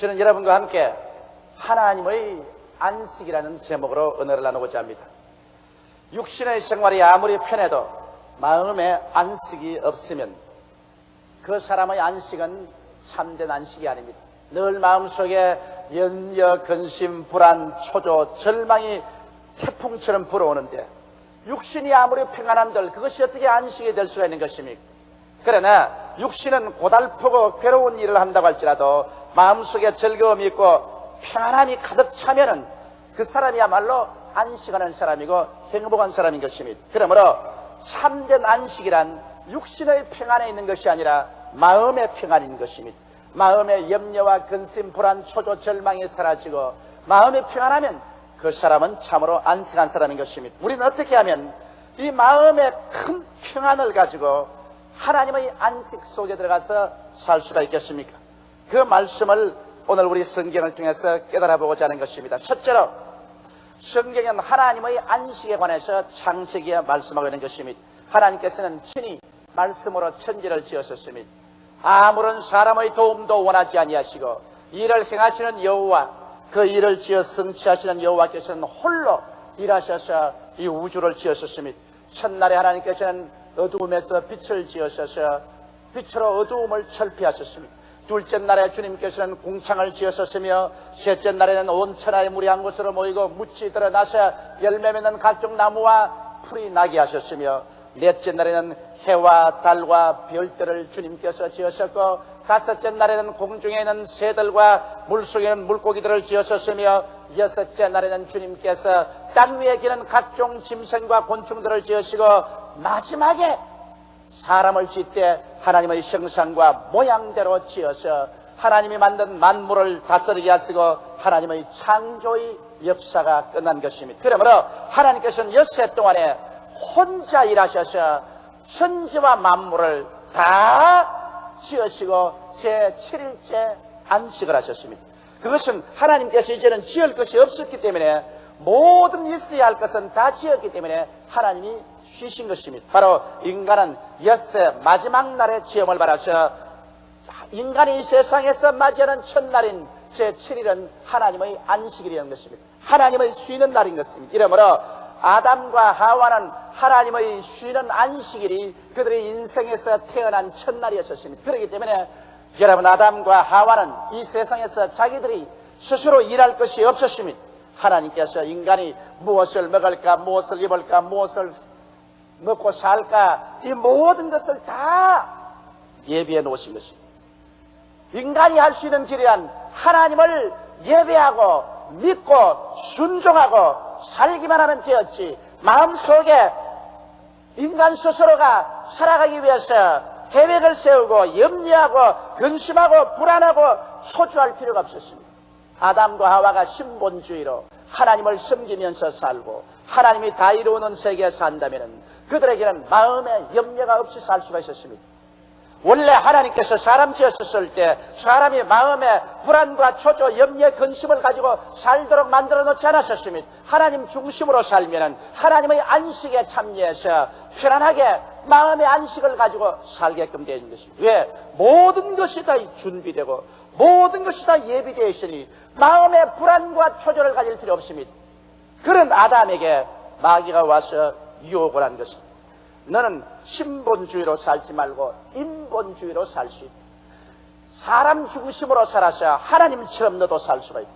저는 여러분과 함께 하나님의 안식이라는 제목으로 은혜를 나누고자 합니다. 육신의 생활이 아무리 편해도 마음의 안식이 없으면 그 사람의 안식은 참된 안식이 아닙니다. 늘 마음속에 염려, 근심, 불안, 초조, 절망이 태풍처럼 불어오는데 육신이 아무리 평안한들 그것이 어떻게 안식이 될 수가 있는 것입니까? 그러나 육신은 고달프고 괴로운 일을 한다고 할지라도 마음속에 즐거움이 있고 평안함이 가득 차면은 그 사람이야말로 안식하는 사람이고 행복한 사람인 것입니다. 그러므로 참된 안식이란 육신의 평안에 있는 것이 아니라 마음의 평안인 것입니다. 마음의 염려와 근심, 불안, 초조, 절망이 사라지고 마음이 평안하면 그 사람은 참으로 안식한 사람인 것입니다. 우리는 어떻게 하면 이 마음의 큰 평안을 가지고 하나님의 안식 속에 들어가서 살 수가 있겠습니까? 그 말씀을 오늘 우리 성경을 통해서 깨달아보고자 하는 것입니다. 첫째로 성경은 하나님의 안식에 관해서 창세기에 말씀하고 있는 것입니다. 하나님께서는 친히 말씀으로 천지를 지으셨습니다. 아무런 사람의 도움도 원하지 아니하시고 일을 행하시는 여호와, 그 일을 지어 성취하시는 여호와께서는 홀로 일하셔서 이 우주를 지으셨습니다. 첫날에 하나님께서는 어두움에서 빛을 지으셔서 빛으로 어두움을 철폐하셨습니다. 둘째 날에 주님께서는 궁창을 지으셨으며 셋째 날에는 온 천하의 물이 한 곳으로 모이고 묻이 드러나서 열매 맺는 각종 나무와 풀이 나게 하셨으며 넷째 날에는 해와 달과 별들을 주님께서 지으셨고 다섯째 날에는 공중에 있는 새들과 물속에 있는 물고기들을 지으셨으며 여섯째 날에는 주님께서 땅 위에 기는 각종 짐승과 곤충들을 지으시고 마지막에 사람을 지을 때 하나님의 형상과 모양대로 지어서 하나님이 만든 만물을 다스리게 하시고 하나님의 창조의 역사가 끝난 것입니다. 그러므로 하나님께서는 엿새 동안에 혼자 일하셔서 천지와 만물을 다 지으시고 제7일째 안식을 하셨습니다. 그것은 하나님께서 이제는 지을 것이 없었기 때문에 모든 있어야 할 것은 다 지었기 때문에 하나님이 쉬신 것입니다. 바로 인간은 엿새 마지막 날에 지음을 받아서 인간이 이 세상에서 맞이하는 첫날인 제7일은 하나님의 안식일이라는 것입니다. 하나님의 쉬는 날인 것입니다. 이러므로 아담과 하와는 하나님의 쉬는 안식일이 그들의 인생에서 태어난 첫날이었습니다. 그렇기 때문에 여러분, 아담과 하와는 이 세상에서 자기들이 스스로 일할 것이 없었습니다. 하나님께서 인간이 무엇을 먹을까, 무엇을 입을까, 무엇을 먹고 살까, 이 모든 것을 다 예비해 놓으신 것입니다. 인간이 할 수 있는 길이란 하나님을 예배하고 믿고 순종하고 살기만 하면 되었지, 마음속에 인간 스스로가 살아가기 위해서 계획을 세우고 염려하고 근심하고 불안하고 초조할 필요가 없었습니다. 아담과 하와가 신본주의로 하나님을 섬기면서 살고 하나님이 다 이루는 세계에 산다면 그들에게는 마음에 염려가 없이 살 수가 있었습니다. 원래 하나님께서 사람 지었을 때 사람이 마음에 불안과 초조, 염려, 근심을 가지고 살도록 만들어 놓지 않았었습니다. 하나님 중심으로 살면 하나님의 안식에 참여해서 편안하게 마음의 안식을 가지고 살게끔 되어 있는 것입니다. 왜? 모든 것이 다 준비되고 모든 것이 다 예비되어 있으니 마음의 불안과 초조를 가질 필요 없습니다. 그런 아담에게 마귀가 와서 유혹을 한 것입니다. 너는 신본주의로 살지 말고 인본주의로 살 수 있다. 사람 중심으로 살아서 하나님처럼 너도 살 수가 있다.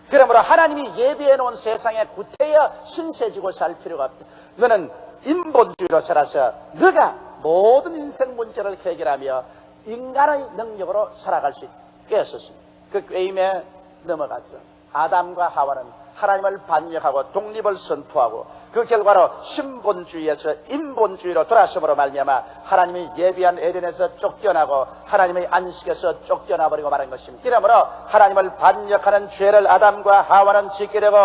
그러므로 하나님이 예비해 놓은 세상에 구태여 신세지고 살 필요가 없다. 너는 인본주의로 살아서 너가 모든 인생 문제를 해결하며 인간의 능력으로 살아갈 수 있다. 깨었습니다. 그 꾀임에 넘어갔어. 아담과 하와는 하나님을 반역하고 독립을 선포하고 그 결과로 신본주의에서 인본주의로 돌아섬으로 말미암아 하나님이 예비한 에덴에서 쫓겨나고 하나님의 안식에서 쫓겨나 버리고 말한 것입니다. 이러므로 하나님을 반역하는 죄를 아담과 하와는 짓게 되고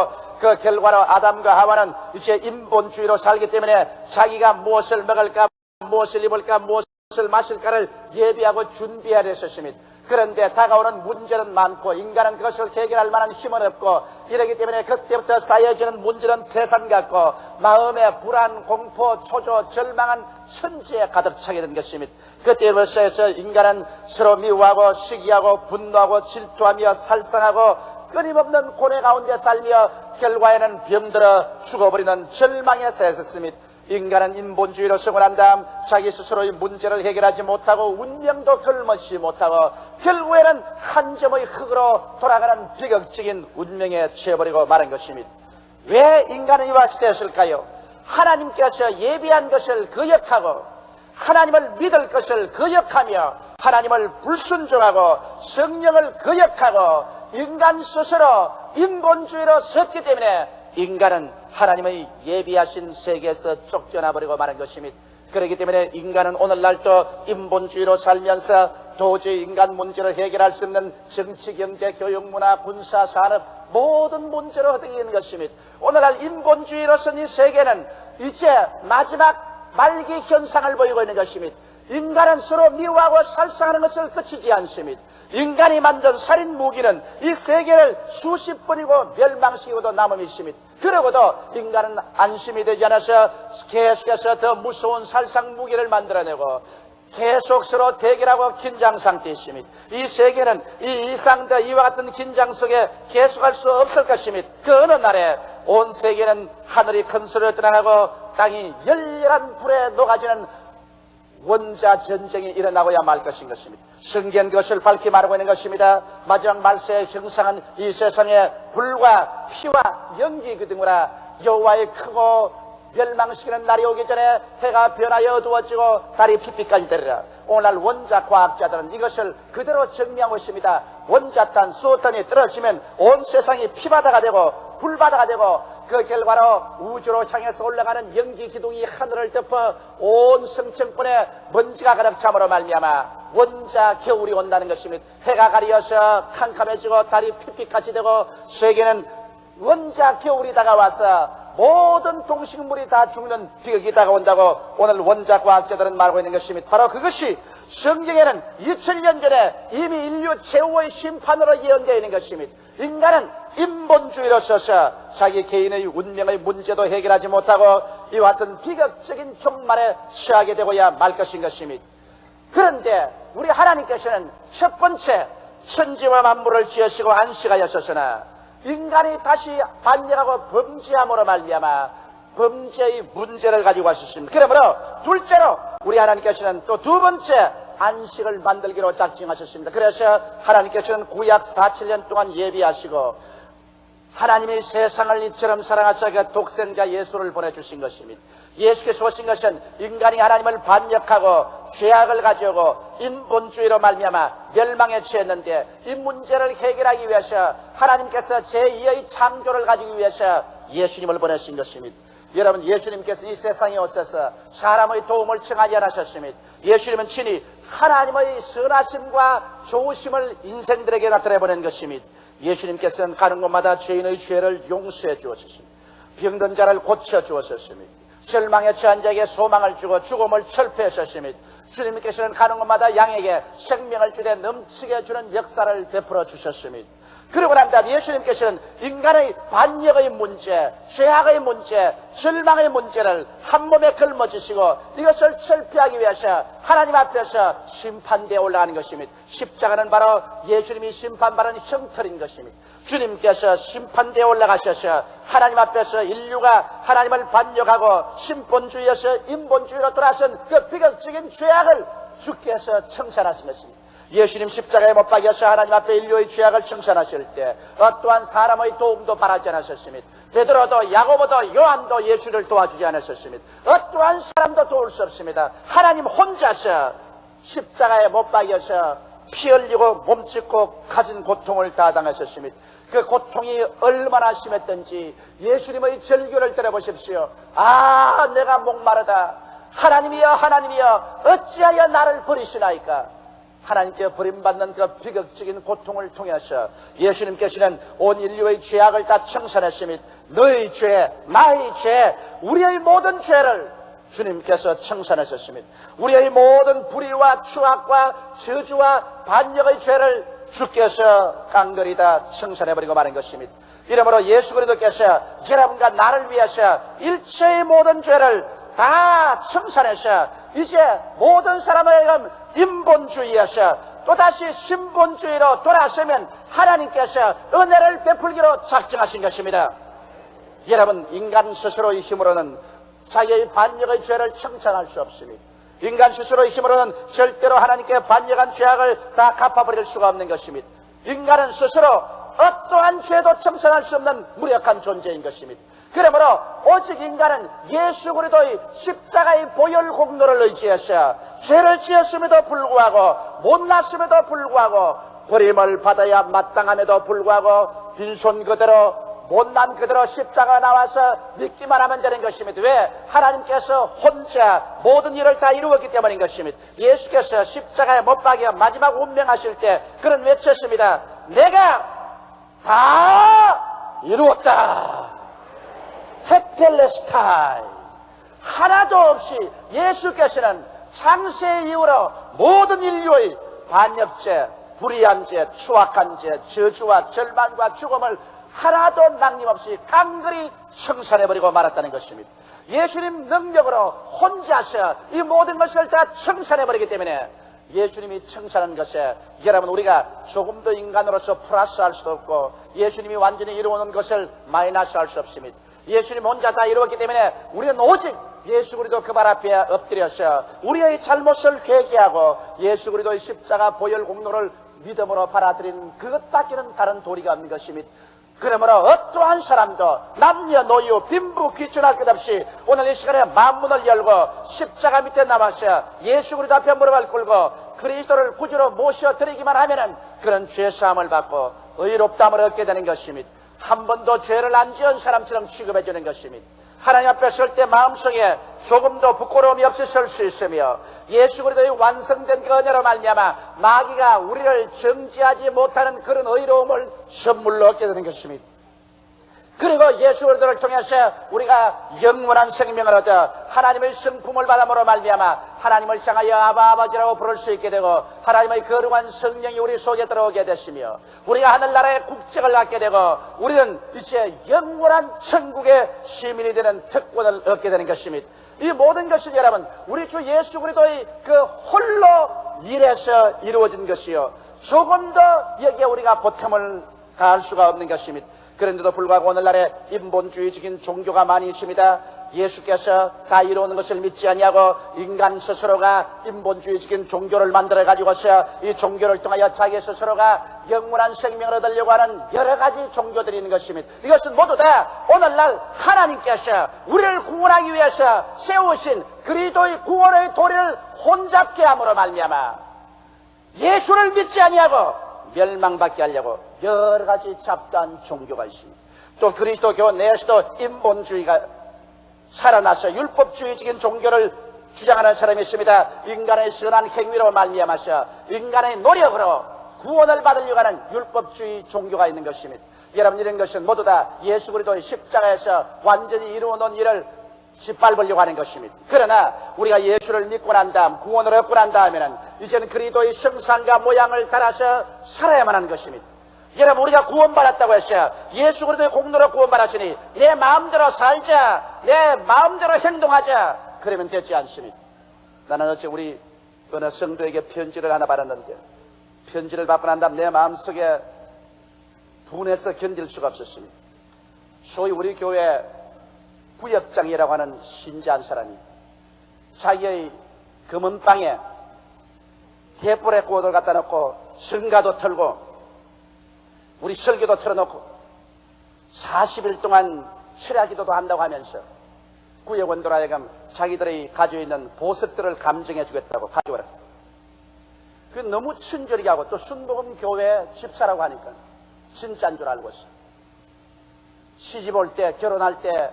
그 결과로 아담과 하와는 이제 인본주의로 살기 때문에 자기가 무엇을 먹을까, 무엇을 입을까, 무엇을 마실까를 예비하고 준비해야 했었습니다. 그런데 다가오는 문제는 많고 인간은 그것을 해결할 만한 힘은 없고, 이러기 때문에 그때부터 쌓여지는 문제는 태산 같고 마음의 불안, 공포, 초조, 절망한 천지에 가득 차게 된 것입니다. 그때부터 인간은 서로 미워하고 시기하고 분노하고 질투하며 살상하고 끊임없는 고뇌 가운데 살며 결과에는 병들어 죽어버리는 절망에 새했습니다. 인간은 인본주의로 성공한 다음 자기 스스로의 문제를 해결하지 못하고 운명도 걸머지 못하고 결국에는 한 점의 흙으로 돌아가는 비극적인 운명에 처해버리고 마는 것입니다. 왜 인간은 이와 같이 되었을까요? 하나님께서 예비한 것을 거역하고 하나님을 믿을 것을 거역하며 하나님을 불순종하고 성령을 거역하고 인간 스스로 인본주의로 섰기 때문에 인간은 하나님의 예비하신 세계에서 쫓겨나버리고 마는 것입니다. 그렇기 때문에 인간은 오늘날도 인본주의로 살면서 도저히 인간 문제를 해결할 수 없는 정치, 경제, 교육, 문화, 군사, 산업 모든 문제로 허덕이는 것입니다. 오늘날 인본주의로선 이 세계는 이제 마지막 말기 현상을 보이고 있는 것입니다. 인간은 서로 미워하고 살상하는 것을 그치지 않습니다. 인간이 만든 살인 무기는 이 세계를 수십 번이고 멸망시키고도 남음이 있습니다. 그러고도 인간은 안심이 되지 않아서 계속해서 더 무서운 살상 무기를 만들어내고 계속 서로 대결하고 긴장 상태에 있습니다. 이 세계는 이 이상 더 이와 같은 긴장 속에 계속할 수 없을 것입니다. 그 어느 날에 온 세계는 하늘이 큰 소리로 떠나가고 땅이 열렬한 불에 녹아지는 원자 전쟁이 일어나고야 말 것인 것입니다. 성경 그것을 밝히 말하고 있는 것입니다. 마지막 말세의 형상은 이 세상에 불과 피와 연기 등으로 여호와의 크고 멸망시키는 날이 오기 전에 해가 변하여 어두워지고 달이 핏빛까지 되리라. 오늘날 원자 과학자들은 이것을 그대로 증명하고 있습니다. 원자탄, 수소탄이 떨어지면 온 세상이 피바다가 되고 불바다가 되고 그 결과로 우주로 향해서 올라가는 연기 기둥이 하늘을 덮어 온 성층권에 먼지가 가득 참으로 말미암아 원자 겨울이 온다는 것입니다. 해가 가리어서 캄캄해지고 달이 핏빛같이 되고 세계는 원자 겨울이 다가와서 모든 동식물이 다 죽는 비극이 다가온다고 오늘 원자 과학자들은 말하고 있는 것입니다. 바로 그것이 성경에는 2000년 전에 이미 인류 최후의 심판으로 예언되어 있는 것입니다. 인간은 인본주의로 서서 자기 개인의 운명의 문제도 해결하지 못하고 이와 같은 비극적인 종말에 처하게 되고야 말 것인 것입니다. 그런데 우리 하나님께서는 첫 번째 천지와 만물을 지으시고 안식하였으나 인간이 다시 반역하고 범죄함으로 말미암아 범죄의 문제를 가지고 하셨습니다. 그러므로 둘째로 우리 하나님께서는 또 두 번째 안식을 만들기로 작정하셨습니다. 그래서 하나님께서는 구약 47년 동안 예비하시고 하나님이 세상을 이처럼 사랑하사 그 독생자 예수를 보내주신 것입니다. 예수께서 오신 것은 인간이 하나님을 반역하고 죄악을 가져오고 인본주의로 말미암아 멸망에 처했는데 이 문제를 해결하기 위해서 하나님께서 제2의 창조를 가지기 위해서 예수님을 보내신 것입니다. 여러분, 예수님께서 이 세상에 오셔서 사람의 도움을 청하지 않으셨습니다. 예수님은 친히 하나님의 선하심과 좋으심을 인생들에게 나타내 보낸 것입니다. 예수님께서는 가는 곳마다 죄인의 죄를 용서해 주었습니다. 병든 자를 고쳐 주었습니다. 절망에 처한 자에게 소망을 주고 죽음을 철폐하셨습니다. 주님께서는 가는 곳마다 양에게 생명을 주되 넘치게 주는 역사를 베풀어 주셨습니다. 그러고 난 다음 예수님께서는 인간의 반역의 문제, 죄악의 문제, 절망의 문제를 한 몸에 걸머지시고 이것을 철폐하기 위해서 하나님 앞에서 심판대에 올라가는 것입니다. 십자가는 바로 예수님이 심판받은 형틀인 것입니다. 주님께서 심판대에 올라가셔서 하나님 앞에서 인류가 하나님을 반역하고 신본주의에서 인본주의로 돌아선 그 비극적인 죄악을 주께서 청산하신 것입니다. 예수님 십자가에 못 박여서 하나님 앞에 인류의 죄악을 청산하실 때 어떠한 사람의 도움도 바라지 않으셨습니다. 베드로도 야고보도 요한도 예수를 도와주지 않으셨습니다. 어떠한 사람도 도울 수 없습니다. 하나님 혼자서 십자가에 못 박여서 피 흘리고 몸짓고 가진 고통을 다 당하셨습니다. 그 고통이 얼마나 심했던지 예수님의 절규를 들어보십시오. 아, 내가 목마르다. 하나님이여, 하나님이여, 어찌하여 나를 버리시나이까. 하나님께 버림받는 그 비극적인 고통을 통해서 예수님께서는 온 인류의 죄악을 다 청산했습니다. 너의 죄, 나의 죄, 우리의 모든 죄를 주님께서 청산하셨습니다. 우리의 모든 불의와 추악과 저주와 반역의 죄를 주께서 깡그리 다 청산해버리고 마는 것입니다. 이러므로 예수 그리스도께서 여러분과 나를 위해서 일체의 모든 죄를 다 청산해서 이제 모든 사람을 인본주의에서 또다시 신본주의로 돌아서면 하나님께서 은혜를 베풀기로 작정하신 것입니다. 여러분, 인간 스스로의 힘으로는 자기의 반역의 죄를 청산할 수 없습니다. 인간 스스로의 힘으로는 절대로 하나님께 반역한 죄악을 다 갚아버릴 수가 없는 것입니다. 인간은 스스로 어떠한 죄도 청산할 수 없는 무력한 존재인 것입니다. 그러므로 오직 인간은 예수 그리스도의 십자가의 보혈 공로를 의지해서 죄를 지었음에도 불구하고 못났음에도 불구하고 버림을 받아야 마땅함에도 불구하고 빈손 그대로 못난 그대로 십자가가 나와서 믿기만 하면 되는 것입니다. 왜? 하나님께서 혼자 모든 일을 다 이루었기 때문인 것입니다. 예수께서 십자가에 못 박여 마지막 운명하실 때 그런 외쳤습니다. 내가 다 이루었다. 테텔레스타이. 하나도 없이 예수께서는 창세 이후로 모든 인류의 반역죄, 불의한 죄, 추악한 죄, 저주와 절망과 죽음을 하나도 남김없이 깡그리 청산해버리고 말았다는 것입니다. 예수님 능력으로 혼자서 이 모든 것을 다 청산해버리기 때문에 예수님이 청산한 것에 여러분 우리가 조금 더 인간으로서 플러스할 수도 없고 예수님이 완전히 이루어놓은 것을 마이너스할 수 없습니다. 예수님 혼자 다 이루었기 때문에 우리는 오직 예수 그리스도 그 발 앞에 엎드려서 우리의 잘못을 회개하고 예수 그리스도의 십자가 보혈 공로를 믿음으로 받아들인 그것밖에는 다른 도리가 없는 것입니다. 그러므로 어떠한 사람도 남녀노유 빈부 귀천할 것 없이 오늘 이 시간에 만문을 열고 십자가 밑에 남아서 예수 그리스도 앞에 무릎을 꿇고 그리스도를 구주로 모셔드리기만 하면은 그런 죄사함을 받고 의롭다함을 얻게 되는 것입니다. 한 번도 죄를 안 지은 사람처럼 취급해 주는 것입니다. 하나님 앞에 설 때 마음속에 조금도 부끄러움이 없이 설 수 있으며 예수 그리스도의 완성된 그 은혜로 말미암아 마귀가 우리를 정지하지 못하는 그런 의로움을 선물로 얻게 되는 것입니다. 그리고 예수 그리스도를 통해서 우리가 영원한 생명을 얻어 하나님의 성품을 받음으로 말미암아 하나님을 향하여 아바 아버지라고 부를 수 있게 되고 하나님의 거룩한 성령이 우리 속에 들어오게 되시며 우리가 하늘나라의 국적을 갖게 되고 우리는 이제 영원한 천국의 시민이 되는 특권을 얻게 되는 것입니다. 이 모든 것은 여러분 우리 주 예수 그리스도의 그 홀로 일에서 이루어진 것이요 조금 더 여기에 우리가 보탬을 가할 수가 없는 것입니다. 그런데도 불구하고 오늘날에 인본주의적인 종교가 많이 있습니다. 예수께서 다 이루는 것을 믿지 아니하고 인간 스스로가 인본주의적인 종교를 만들어 가지고서 이 종교를 통하여 자기 스스로가 영원한 생명을 얻으려고 하는 여러 가지 종교들이 있는 것입니다. 이것은 모두 다 오늘날 하나님께서 우리를 구원하기 위해서 세우신 그리스도의 구원의 도리를 혼잡게 함으로 말미암아 예수를 믿지 아니하고 멸망받게 하려고 여러 가지 잡다한 종교가 있습니다. 또 그리스도교 내에서도 인본주의가 살아나서 율법주의적인 종교를 주장하는 사람이 있습니다. 인간의 선한 행위로 말미암아서 인간의 노력으로 구원을 받으려고 하는 율법주의 종교가 있는 것입니다. 여러분 이런 것은 모두 다 예수 그리스도의 십자가에서 완전히 이루어놓은 일을 짓밟으려고 하는 것입니다. 그러나 우리가 예수를 믿고 난 다음 구원을 얻고 난 다음에는 이제는 그리스도의 형상과 모양을 따라서 살아야만 하는 것입니다. 여러분 우리가 구원받았다고 했어요. 예수 그리스도의 공로로 구원받았으니 내 마음대로 살자 내 마음대로 행동하자 그러면 되지 않습니다. 나는 어제 우리 어느 성도에게 편지를 하나 받았는데 편지를 받고 난 다음 내 마음속에 분해서 견딜 수가 없었습니다. 소위 우리 교회 구역장이라고 하는 신자 한 사람이 자기의 금은방에 대불에 꽃을 갖다 놓고 성가도 털고 우리 설교도 틀어놓고 40일 동안 철야기도도 한다고 하면서 구역원들 하여금 자기들이 가지고 있는 보석들을 감정해 주겠다고 가져오라. 그 너무 친절하게 하고 또 순복음 교회 집사라고 하니까 진짜인 줄 알고 있어. 시집 올 때 결혼할 때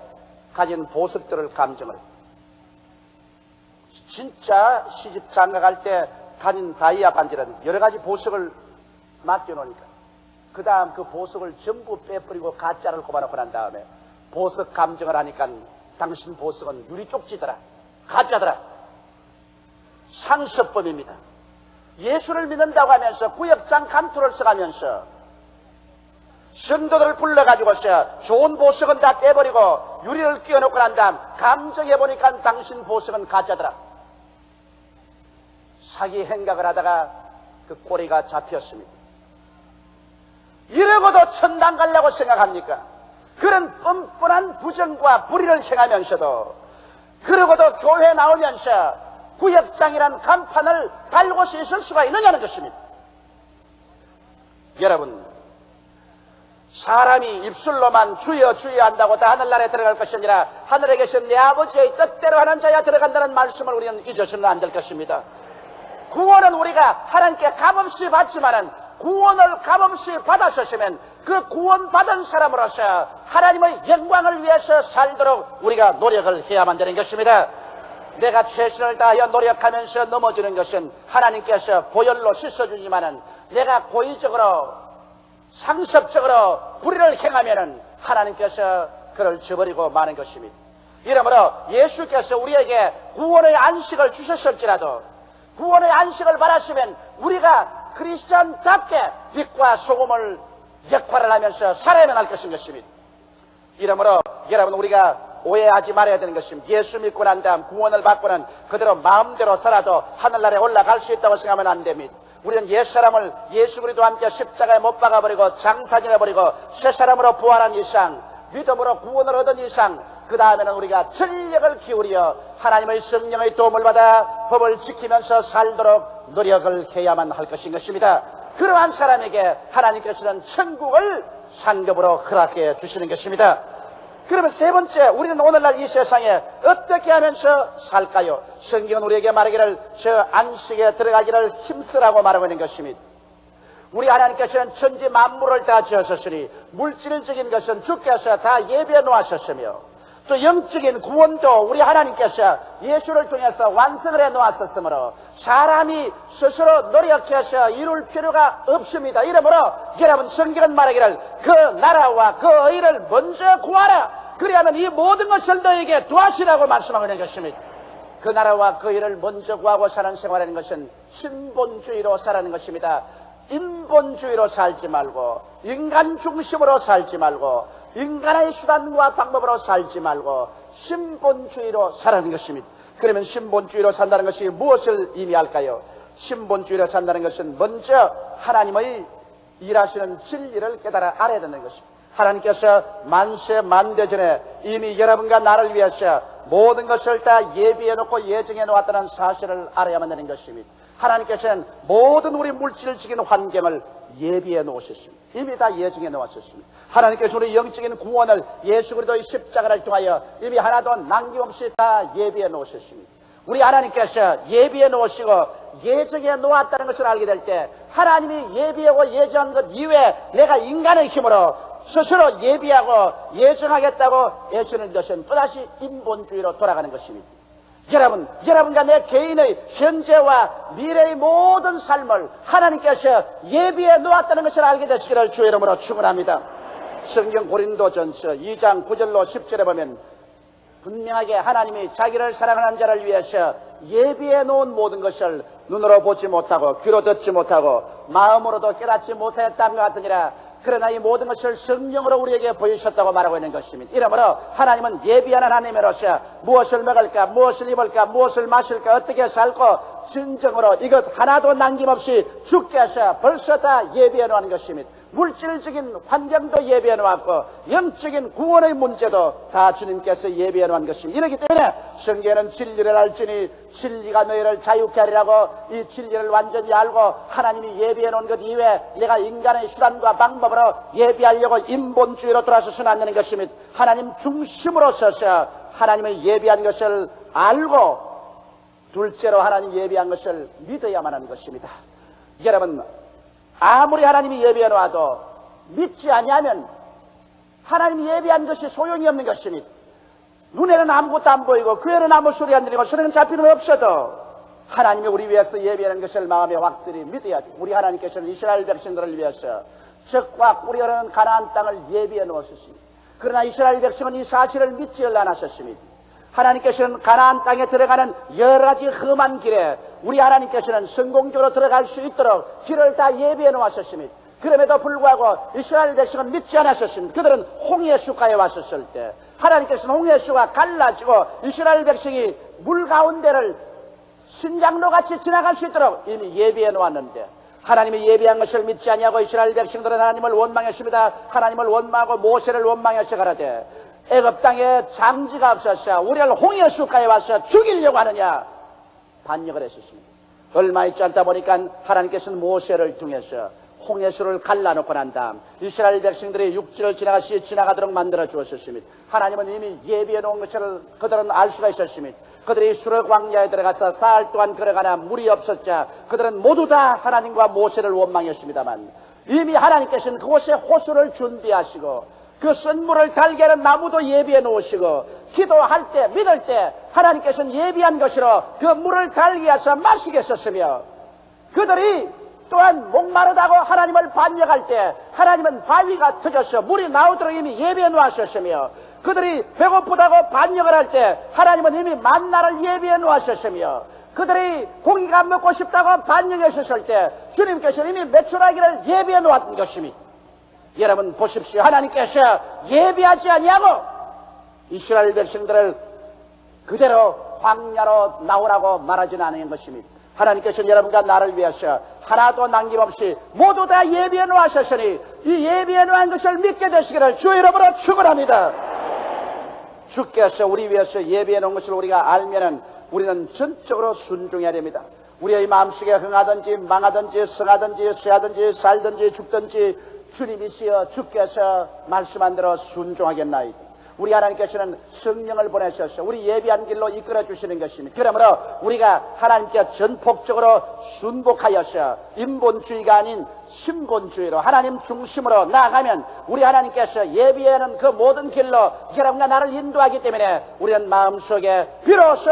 가진 보석들을 감정을 진짜 시집 장가갈 때 가진 다이아 반지라는 여러 가지 보석을 맡겨놓으니까 그 다음 그 보석을 전부 빼버리고 가짜를 꼽아놓고 난 다음에 보석 감정을 하니까 당신 보석은 유리 쪽지더라 가짜더라. 상습범입니다. 예수를 믿는다고 하면서 구역장 감투를 써가면서 성도들을 불러가지고서 좋은 보석은 다 빼버리고 유리를 끼워놓고 난 다음 감정해보니까 당신 보석은 가짜더라. 사기 행각을 하다가 그 꼬리가 잡혔습니다. 이러고도 천당 가려고 생각합니까? 그런 뻔뻔한 부정과 불의를 행하면서도, 그러고도 교회 나오면서 구역장이란 간판을 달고서 있을 수가 있느냐는 것입니다. 여러분, 사람이 입술로만 주여 주여 한다고 다 하늘나라에 들어갈 것이 아니라 하늘에 계신 내 아버지의 뜻대로 하는 자야 들어간다는 말씀을 우리는 잊어서는 안 될 것입니다. 구원은 우리가 하나님께 값없이 받지만은 구원을 값없이 받았었으면 그 구원받은 사람으로서 하나님의 영광을 위해서 살도록 우리가 노력을 해야만 되는 것입니다. 내가 최선을 다하여 노력하면서 넘어지는 것은 하나님께서 보혈로 씻어주지만은 내가 고의적으로 상습적으로 불의를 행하면은 하나님께서 그를 저버리고 마는 것입니다. 이러므로 예수께서 우리에게 구원의 안식을 주셨을지라도 구원의 안식을 받았으면 우리가 크리스천답게 빛과 소금을 역할을 하면서 살아야만 할 것입니다. 이러므로 여러분, 우리가 오해하지 말아야 되는 것입니다. 예수 믿고 난 다음 구원을 받고는 그대로 마음대로 살아도 하늘나라에 올라갈 수 있다고 생각하면 안 됩니다. 우리는 옛사람을 예수 그리스도와 함께 십자가에 못 박아버리고 장사지내버리고 새사람으로 부활한 이상, 믿음으로 구원을 얻은 이상, 그 다음에는 우리가 전력을 기울여 하나님의 성령의 도움을 받아 법을 지키면서 살도록 노력을 해야만 할 것입니다. 그러한 사람에게 하나님께서는 천국을 상급으로 허락해 주시는 것입니다. 그러면 세 번째, 우리는 오늘날 이 세상에 어떻게 하면서 살까요? 성경은 우리에게 말하기를 저 안식에 들어가기를 힘쓰라고 말하고 있는 것입니다. 우리 하나님께서는 천지 만물을 다 지으셨으니 물질적인 것은 주께서 다 예비해 놓으셨으며 또 영적인 구원도 우리 하나님께서 예수를 통해서 완성을 해 놓았었으므로 사람이 스스로 노력해서 이룰 필요가 없습니다. 이러므로 여러분, 성경은 말하기를 그 나라와 그 의를 먼저 구하라. 그리하면 이 모든 것을 너에게 도하시라고 말씀하고 있는 것입니다. 그 나라와 그 일을 먼저 구하고 사는 생활하는 것은 신본주의로 살아가는 것입니다. 인본주의로 살지 말고 인간 중심으로 살지 말고 인간의 수단과 방법으로 살지 말고 신본주의로 살아가는 것입니다. 그러면 신본주의로 산다는 것이 무엇을 의미할까요? 신본주의로 산다는 것은 먼저 하나님의 일하시는 진리를 깨달아 알아야 되는 것입니다. 하나님께서 만세 만대 전에 이미 여러분과 나를 위해서 모든 것을 다 예비해 놓고 예정해 놓았다는 사실을 알아야만 되는 것입니다. 하나님께서는 모든 우리 물질적인 환경을 예비해 놓으셨습니다. 이미 다 예정해 놓으셨습니다. 하나님께서 우리 영적인 구원을 예수 그리스도의 십자가를 통하여 이미 하나도 남김없이 다 예비해 놓으셨습니다. 우리 하나님께서 예비해 놓으시고 예정해 놓았다는 것을 알게 될 때 하나님이 예비하고 예정한 것 이외에 내가 인간의 힘으로 스스로 예비하고 예정하겠다고 애쓰는 것은 또다시 인본주의로 돌아가는 것입니다. 여러분과 내 개인의 현재와 미래의 모든 삶을 하나님께서 예비해 놓았다는 것을 알게 되시기를 주의 이름으로 축원합니다. 성경 고린도전서 2장 9절로 10절에 보면 분명하게 하나님이 자기를 사랑하는 자를 위해서 예비해 놓은 모든 것을 눈으로 보지 못하고 귀로 듣지 못하고 마음으로도 깨닫지 못했다는 것 같으니라. 그러나 이 모든 것을 성령으로 우리에게 보이셨다고 말하고 있는 것입니다. 이러므로 하나님은 예비하는 하나님으로서 무엇을 먹을까, 무엇을 입을까, 무엇을 마실까, 어떻게 살고 진정으로 이것 하나도 남김없이 주께서 벌써 다 예비해 놓은 것입니다. 물질적인 환경도 예비해 놓았고 영적인 구원의 문제도 다 주님께서 예비해 놓은 것입니다. 이렇기 때문에 성경에는 진리를 알지니 진리가 너희를 자유케 하리라고, 이 진리를 완전히 알고 하나님이 예비해 놓은 것 이외에 내가 인간의 수단과 방법으로 예비하려고 인본주의로 돌아서서는 안 되는 것입니다. 하나님 중심으로 서서 하나님의 예비한 것을 알고 둘째로 하나님 예비한 것을 믿어야만 하는 것입니다. 여러분, 아무리 하나님이 예비해 놔도 믿지 아니하면 하나님이 예비한 것이 소용이 없는 것입니다. 눈에는 아무것도 안 보이고 귀에는 아무 소리 안 들리고 손에는 잡히는 없어도 하나님이 우리 위해서 예비하는 것을 마음에 확실히 믿어야 돼. 우리 하나님께서는 이스라엘 백성들을 위해서 적과 꿀이 흐르는 가나안 땅을 예비해 놓으셨습니다. 그러나 이스라엘 백성은 이 사실을 믿지 않으셨습니다. 하나님께서는 가나안 땅에 들어가는 여러 가지 험한 길에 우리 하나님께서는 성공적으로 들어갈 수 있도록 길을 다 예비해 놓았었습니다. 그럼에도 불구하고 이스라엘 백성은 믿지 않았었습니다. 그들은 홍해 숫가에 왔었을 때 하나님께서는 홍해 숫가 갈라지고 이스라엘 백성이 물 가운데를 신장로같이 지나갈 수 있도록 이미 예비해 놓았는데 하나님이 예비한 것을 믿지 아니하고 이스라엘 백성들은 하나님을 원망했습니다. 하나님을 원망하고 모세를 원망해서 가라되 애굽 땅에 장지가 없었어 우리를 홍해 숫가에 와서 죽이려고 하느냐 반역을 했었습니다. 얼마 있지 않다 보니까 하나님께서는 모세를 통해서 홍해수를 갈라놓고 난 다음 이스라엘 백성들이 육지를 지나가도록 만들어 주었습니다. 하나님은 이미 예비해 놓은 것을 그들은 알 수가 있었습니다. 그들이 수르 광야에 들어가서 사흘 동안 걸어가나 물이 없었자 그들은 모두 다 하나님과 모세를 원망했습니다만 이미 하나님께서는 그곳에 호수를 준비하시고 그 쓴 물을 달게 하는 나무도 예비해 놓으시고 기도할 때 믿을 때 하나님께서는 예비한 것으로 그 물을 달게 하셔 마시게 했었으며 그들이 또한 목마르다고 하나님을 반역할 때 하나님은 바위가 터져서 물이 나오도록 이미 예비해 놓으셨으며 그들이 배고프다고 반역을 할 때 하나님은 이미 만나를 예비해 놓으셨으며 그들이 고기가 먹고 싶다고 반역했었을 때 주님께서 이미 메추라기를 예비해 놓았던 것입니다. 여러분 보십시오. 하나님께서 예비하지 아니하고 이스라엘 백성들을 그대로 광야로 나오라고 말하지는 않은 것입니다. 하나님께서는 여러분과 나를 위해서 하나도 남김없이 모두 다 예비해 놓으셨으니 이 예비해 놓은 것을 믿게 되시기를 주 이름으로 축원합니다. 주께서 우리 위해서 예비해 놓은 것을 우리가 알면은 우리는 전적으로 순종해야 됩니다. 우리의 마음속에 흥하든지 망하든지 성하든지 쇠하든지 살든지 죽든지 주님이시여 주께서 말씀한 대로 순종하겠나이다. 우리 하나님께서는 성령을 보내셔서 우리 예비한 길로 이끌어 주시는 것입니다. 그러므로 우리가 하나님께 전폭적으로 순복하여서 인본주의가 아닌 신본주의로 하나님 중심으로 나아가면 우리 하나님께서 예비하는 그 모든 길로 여러분과 나를 인도하기 때문에 우리는 마음속에 비로소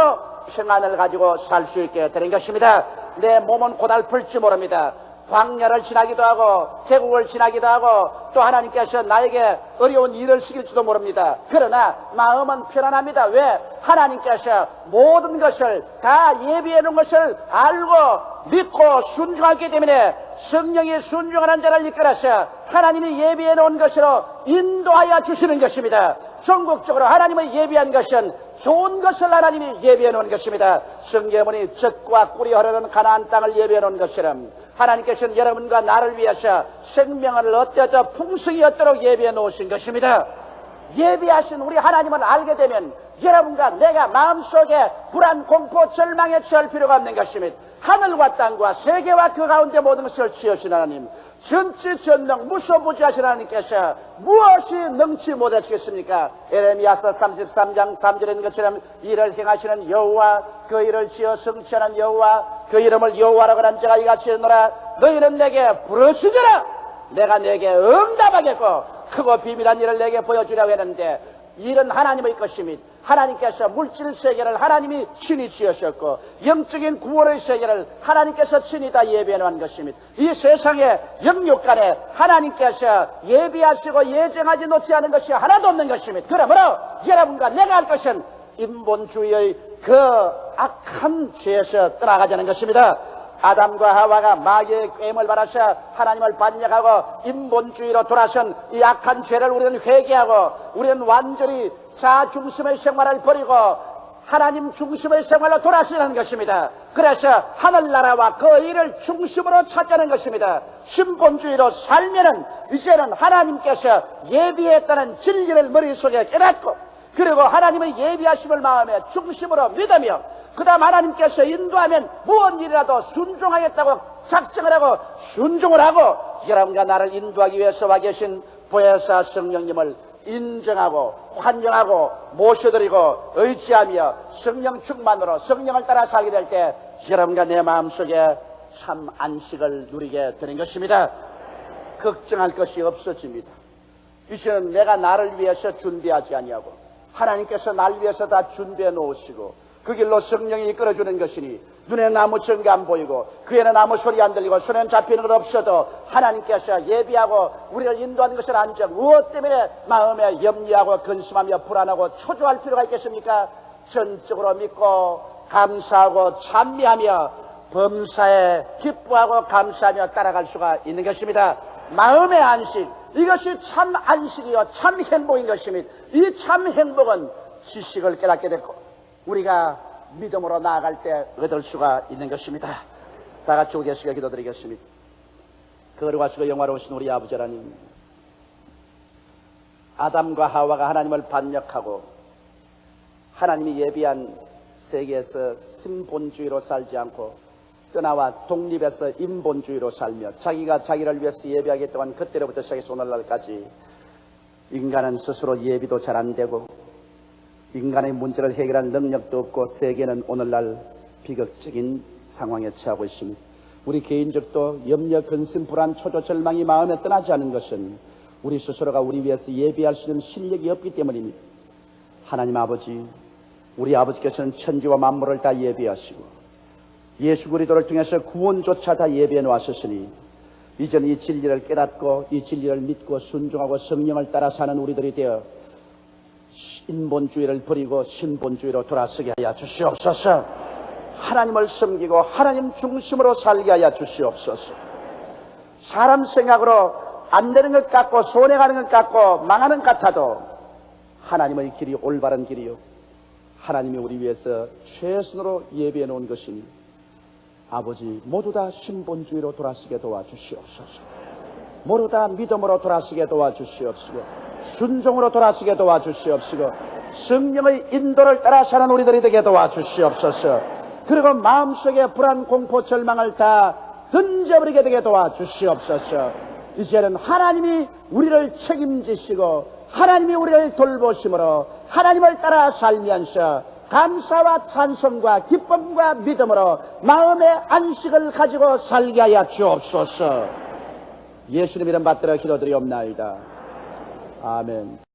평안을 가지고 살 수 있게 되는 것입니다. 내 몸은 고달플지 모릅니다. 광야를 지나기도 하고 계곡을 지나기도 하고 또 하나님께서 나에게 어려운 일을 시킬지도 모릅니다. 그러나 마음은 편안합니다. 왜? 하나님께서 모든 것을 다 예비해 놓은 것을 알고 믿고 순종하기 때문에 성령이 순종하는 자를 이끌어서 하나님이 예비해 놓은 것으로 인도하여 주시는 것입니다. 전국적으로 하나님의 예비한 것은 좋은 것을 하나님이 예비해 놓은 것입니다. 성경문이 젖과 꿀이 흐르는 가나안 땅을 예비해 놓은 것처럼 하나님께서는 여러분과 나를 위해서 생명을 어때도 풍성히 얻도록 예비해 놓으신 것입니다. 예비하신 우리 하나님을 알게 되면 여러분과 내가 마음속에 불안, 공포, 절망에 처할 필요가 없는 것입니다. 하늘과 땅과 세계와 그 가운데 모든 것을 지으신 하나님, 전지전능 무소부지하신 하나님께서 무엇이 능치 못하시겠습니까? 에레미야서 33장 3절에 있는 것처럼 이를 행하시는 여호와, 그 일을 지어 성취하는 여호와, 그 이름을 여호와라고 하는 자가 이같이 하노라. 너희는 내게 부르짖으라. 내가 내게 응답하겠고 크고 비밀한 일을 내게 보여주려고 했는데 일은 하나님의 것입니다. 하나님께서 물질 세계를 하나님이 친히 지으셨고 영적인 구원의 세계를 하나님께서 친히 다 예비해 놓은 것입니다. 이 세상에 영육간에 하나님께서 예비하시고 예정하지 놓지 않은 것이 하나도 없는 것입니다. 그러므로 여러분과 내가 할 것은 인본주의의 그 악한 죄에서 떠나가자는 것입니다. 아담과 하와가 마귀의 꾀임을 받아서 하나님을 반역하고 인본주의로 돌아선 이 악한 죄를 우리는 회개하고 우리는 완전히 자중심의 생활을 버리고 하나님 중심의 생활로 돌아서는 것입니다. 그래서 하늘나라와 그 일을 중심으로 찾자는 것입니다. 신본주의로 살면은 이제는 하나님께서 예비했다는 진리를 머릿속에 깨닫고 그리고 하나님의 예비하심을 마음에 중심으로 믿으며 그 다음 하나님께서 인도하면 무슨 일이라도 순종하겠다고 작정을 하고 순종을 하고 여러분과 나를 인도하기 위해서 와 계신 보혜사 성령님을 인정하고 환영하고 모셔드리고 의지하며 성령 충만으로 성령을 따라 살게 될 때 여러분과 내 마음속에 참 안식을 누리게 되는 것입니다. 걱정할 것이 없어집니다. 이제는 내가 나를 위해서 준비하지 아니하고 하나님께서 날 위해서 다 준비해 놓으시고 그 길로 성령이 이끌어주는 것이니 눈에는 아무 증거 안 보이고 귀에는 아무 소리 안 들리고 손에는 잡히는 것 없어도 하나님께서 예비하고 우리를 인도하는 것을 안정 무엇 때문에 마음에 염려하고 근심하며 불안하고 초조할 필요가 있겠습니까? 전적으로 믿고 감사하고 찬미하며 범사에 기뻐하고 감사하며 따라갈 수가 있는 것입니다. 마음의 안식, 이것이 참 안식이요 참 행복인 것입니다. 이 참 행복은 지식을 깨닫게 됐고 우리가 믿음으로 나아갈 때 얻을 수가 있는 것입니다. 다 같이 우리 계시게 기도드리겠습니다. 거룩하시고 영화로우신 우리 아버지 하나님, 아담과 하와가 하나님을 반역하고 하나님이 예비한 세계에서 신본주의로 살지 않고 떠나와 독립해서 인본주의로 살며 자기가 자기를 위해서 예비하겠다고 한 그때로부터 시작해서 오늘날까지 인간은 스스로 예비도 잘 안 되고 인간의 문제를 해결할 능력도 없고 세계는 오늘날 비극적인 상황에 처하고 있습니다. 우리 개인적도 염려, 근심, 불안, 초조, 절망이 마음에 떠나지 않은 것은 우리 스스로가 우리 위해서 예비할 수 있는 실력이 없기 때문입니다. 하나님 아버지, 우리 아버지께서는 천지와 만물을 다 예비하시고 예수 그리스도를 통해서 구원조차 다 예비해 놓았으니 이제는 이 진리를 깨닫고 이 진리를 믿고 순종하고 성령을 따라 사는 우리들이 되어 인본주의를 버리고 신본주의로 돌아서게 하여 주시옵소서. 하나님을 섬기고 하나님 중심으로 살게 하여 주시옵소서. 사람 생각으로 안 되는 것 같고 손해가는 것 같고 망하는 것 같아도 하나님의 길이 올바른 길이요 하나님이 우리 위해서 최선으로 예비해 놓은 것이니 아버지 모두 다 신본주의로 돌아서게 도와주시옵소서. 모두 다 믿음으로 돌아서게 도와주시옵시고 순종으로 돌아서게 도와주시옵시고 성령의 인도를 따라 사는 우리들이 되게 도와주시옵소서. 그리고 마음속에 불안, 공포, 절망을 다 던져버리게 되게 도와주시옵소서. 이제는 하나님이 우리를 책임지시고 하나님이 우리를 돌보심으로 하나님을 따라 살면서 감사와 찬송과 기쁨과 믿음으로 마음의 안식을 가지고 살게 하여 주옵소서. 예수님 이름 받들어 기도드리옵나이다. 아멘.